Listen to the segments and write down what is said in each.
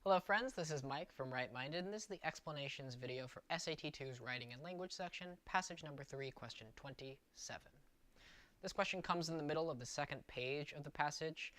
Hello friends, this is Mike from Wright, and this is the explanations video for SAT 2's Writing and Language section, passage number 3, question 27. This question comes in the middle of the second page of the passage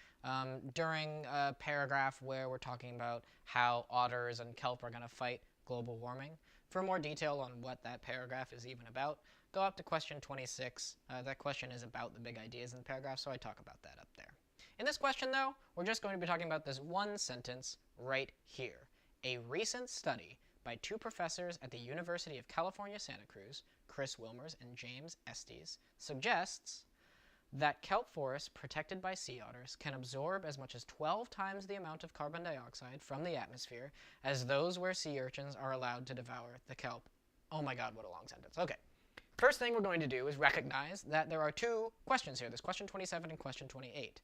during a paragraph where we're talking about how otters and kelp are going to fight global warming. For more detail on what that paragraph is even about, go up to question 26. That question is about the big ideas in the paragraph, so I talk about that up there. In this question, though, we're just going to be talking about this one sentence right here. A recent study by two professors at the University of California, Santa Cruz, Chris Wilmers and James Estes, suggests that kelp forests protected by sea otters can absorb as much as 12 times the amount of carbon dioxide from the atmosphere as those where sea urchins are allowed to devour the kelp. Oh my god, what a long sentence. Okay. First thing we're going to do is recognize that there are two questions here. There's question 27 and question 28.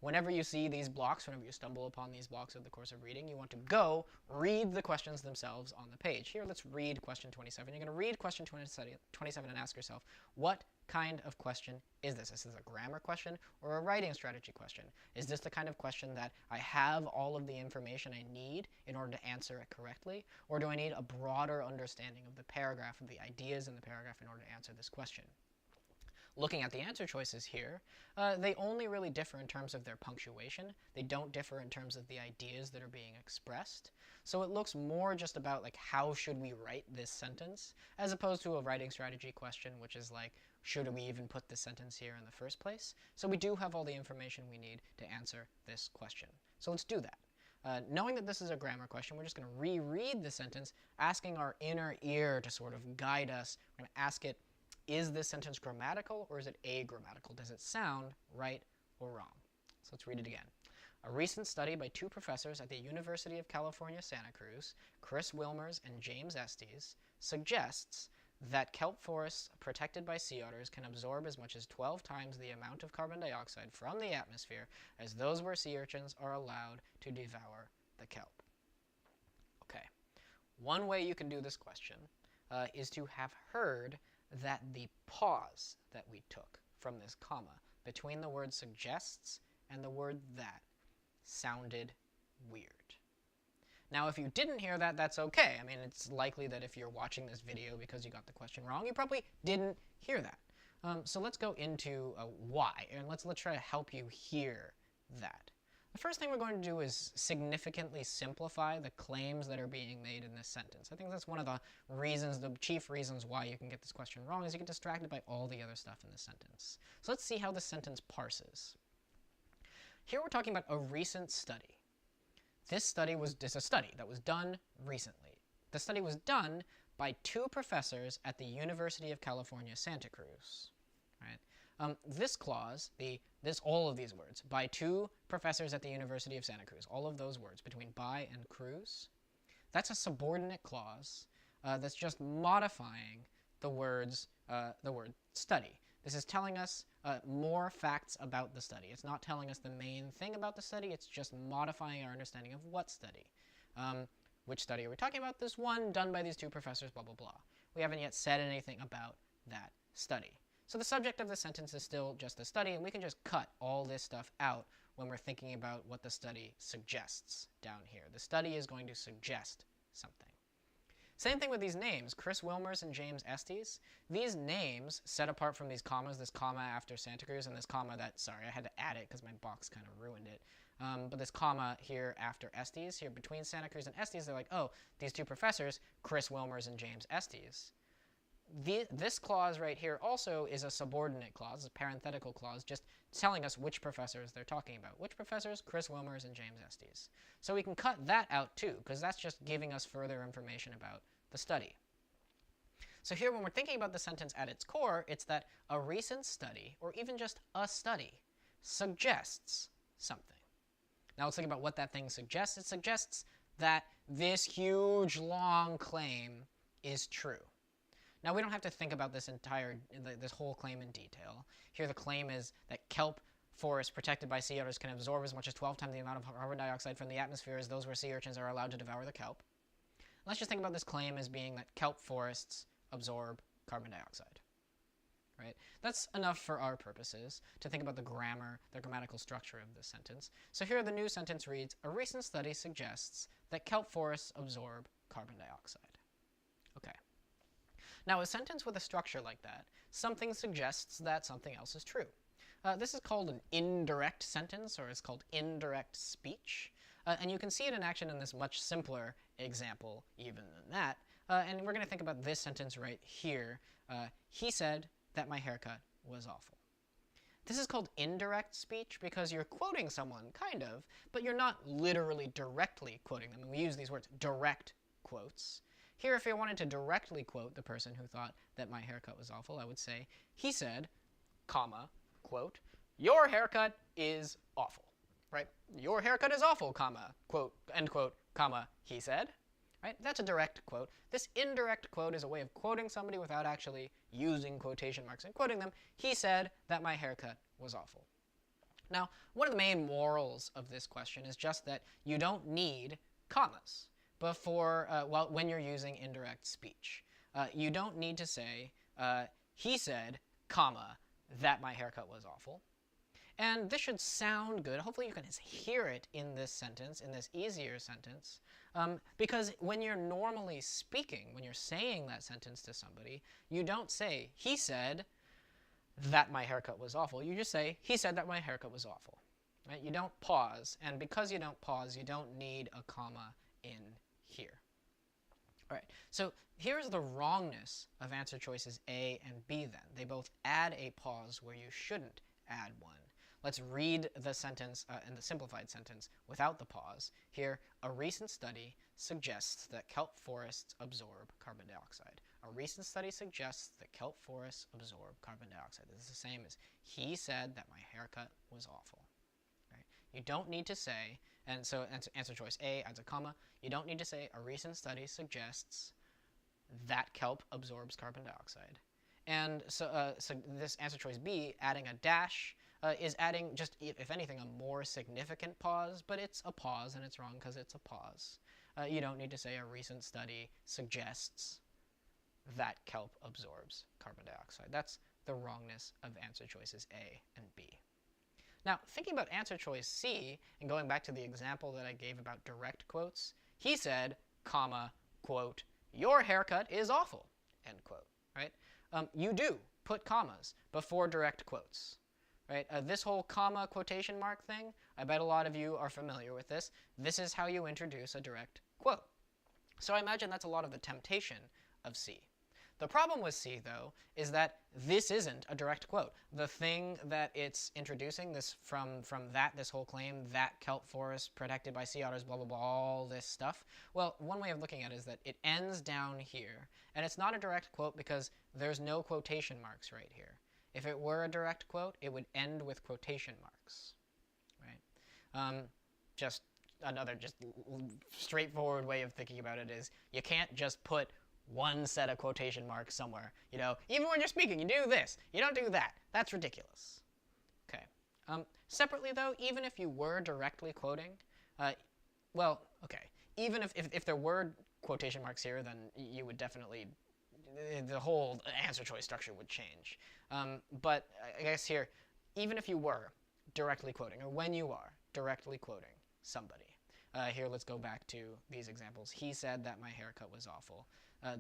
Whenever you see these blocks, whenever you stumble upon these blocks over the course of reading, you want to go read the questions themselves on the page. Here, let's read question 27. You're going to read question 27 and ask yourself, what kind of question is this? Is this a grammar question or a writing strategy question? Is this the kind of question that I have all of the information I need in order to answer it correctly? Or do I need a broader understanding of the paragraph, of the ideas in the paragraph in order to answer this question? Looking at the answer choices here, they only really differ in terms of their punctuation. They don't differ in terms of the ideas that are being expressed. So it looks more just about like how should we write this sentence, as opposed to a writing strategy question, which is like, should we even put this sentence here in the first place? So we do have all the information we need to answer this question. So let's do that. Knowing that this is a grammar question, we're just going to reread the sentence, asking our inner ear to sort of guide us. We're going to ask it, is this sentence grammatical or is it agrammatical? Does it sound right or wrong? So let's read it again. A recent study by two professors at the University of California, Santa Cruz, Chris Wilmers and James Estes, suggests that kelp forests protected by sea otters can absorb as much as 12 times the amount of carbon dioxide from the atmosphere as those where sea urchins are allowed to devour the kelp. Okay, one way you can do this question is to have heard that the pause that we took from this comma between the word suggests and the word that sounded weird. Now, if you didn't hear that, that's okay. I mean, it's likely that if you're watching this video because you got the question wrong, you probably didn't hear that. So let's go into why, and let's try to help you hear that. The first thing we're going to do is significantly simplify the claims that are being made in this sentence. I think that's one of the reasons, the chief reasons why you can get this question wrong, is you get distracted by all the other stuff in the sentence. So let's see how the sentence parses. Here we're talking about a recent study. This study was a study that was done recently. The study was done by two professors at the University of California, Santa Cruz. Right? This clause, all of these words, by two professors at the University of Santa Cruz, all of those words between by and Cruz, that's a subordinate clause that's just modifying the word study. This is telling us more facts about the study. It's not telling us the main thing about the study. It's just modifying our understanding of what study. Which study are we talking about? This one done by these two professors, blah, blah, blah. We haven't yet said anything about that study. So the subject of the sentence is still just a study, and we can just cut all this stuff out when we're thinking about what the study suggests down here. The study is going to suggest something. Same thing with these names, Chris Wilmers and James Estes. These names, set apart from these commas, this comma after Santa Cruz and this comma that, sorry, I had to add it because my box kind of ruined it. But this comma here after Estes, here between Santa Cruz and Estes, they're like, oh, these two professors, Chris Wilmers and James Estes. This clause right here also is a subordinate clause, a parenthetical clause, just telling us which professors they're talking about. Which professors? Chris Wilmers and James Estes. So we can cut that out too, because that's just giving us further information about the study. So here when we're thinking about the sentence at its core, it's that a recent study, or even just a study, suggests something. Now let's think about what that thing suggests. It suggests that this huge, long claim is true. Now, we don't have to think about this whole claim in detail. Here the claim is that kelp forests protected by sea otters can absorb as much as 12 times the amount of carbon dioxide from the atmosphere as those where sea urchins are allowed to devour the kelp. Let's just think about this claim as being that kelp forests absorb carbon dioxide. right? That's enough for our purposes to think about the grammar, the grammatical structure of this sentence. So here the new sentence reads, a recent study suggests that kelp forests absorb carbon dioxide. Okay. Now a sentence with a structure like that, something suggests that something else is true. This is called an indirect sentence, or it's called indirect speech. And you can see it in action in this much simpler example even than that. And we're going to think about this sentence right here. He said that my haircut was awful. This is called indirect speech because you're quoting someone, kind of, but you're not literally directly quoting them. And we use these words, direct quotes. Here, if I wanted to directly quote the person who thought that my haircut was awful, I would say, he said, comma, quote, your haircut is awful, right? Your haircut is awful, comma, quote, end quote, comma, he said, right? That's a direct quote. This indirect quote is a way of quoting somebody without actually using quotation marks and quoting them. He said that my haircut was awful. Now, one of the main morals of this question is just that you don't need commas before, when you're using indirect speech. You don't need to say, he said, comma, that my haircut was awful. And this should sound good. Hopefully you can hear it in this sentence, in this easier sentence, because when you're normally speaking, when you're saying that sentence to somebody, you don't say, he said that my haircut was awful. You just say, he said that my haircut was awful. Right? You don't pause, and because you don't pause, you don't need a comma in here. All right, so here's the wrongness of answer choices A and B then. They both add a pause where you shouldn't add one. Let's read the sentence in the simplified sentence without the pause. Here, a recent study suggests that kelp forests absorb carbon dioxide. A recent study suggests that kelp forests absorb carbon dioxide. This is the same as he said that my haircut was awful. Right? You don't need to say, and so answer choice A adds a comma. You don't need to say a recent study suggests that kelp absorbs carbon dioxide. And so this answer choice B, adding a dash, is adding just, if anything, a more significant pause, but it's a pause and it's wrong because it's a pause. You don't need to say a recent study suggests that kelp absorbs carbon dioxide. That's the wrongness of answer choices A and B. Now, thinking about answer choice C, and going back to the example that I gave about direct quotes, he said, comma, quote, your haircut is awful, end quote, right? You do put commas before direct quotes, right? This whole comma quotation mark thing, I bet a lot of you are familiar with this. This is how you introduce a direct quote. So I imagine that's a lot of the temptation of C. The problem with C, though, is that this isn't a direct quote. The thing that it's introducing, this this whole claim, that kelp forest protected by sea otters, blah, blah, blah, all this stuff, well, one way of looking at it is that it ends down here, and it's not a direct quote because there's no quotation marks right here. If it were a direct quote, it would end with quotation marks, right? Just another straightforward way of thinking about it is you can't just put one set of quotation marks somewhere. You know, even when you're speaking, you do this. You don't do that. That's ridiculous. Okay. Separately, though, even if you were directly quoting, well, okay. Even if there were quotation marks here, then you would definitely, the whole answer choice structure would change. But I guess here, even if you were directly quoting, or when you are directly quoting somebody, here let's go back to these examples. He said that my haircut was awful.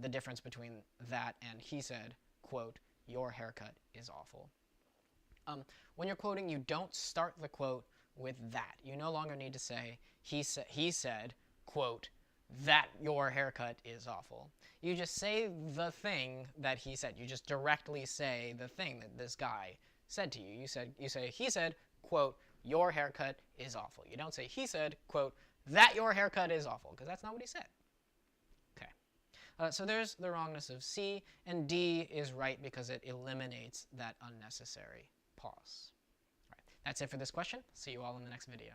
The difference between that and he said, quote, your haircut is awful. When you're quoting, you don't start the quote with that. You no longer need to say, he said, quote, that your haircut is awful. You just say the thing that he said. You just directly say the thing that this guy said to you. You say, he said, quote, your haircut is awful. You don't say, he said, quote, that your haircut is awful, because that's not what he said. So there's the wrongness of C, and D is right because it eliminates that unnecessary pause. All right, that's it for this question. See you all in the next video.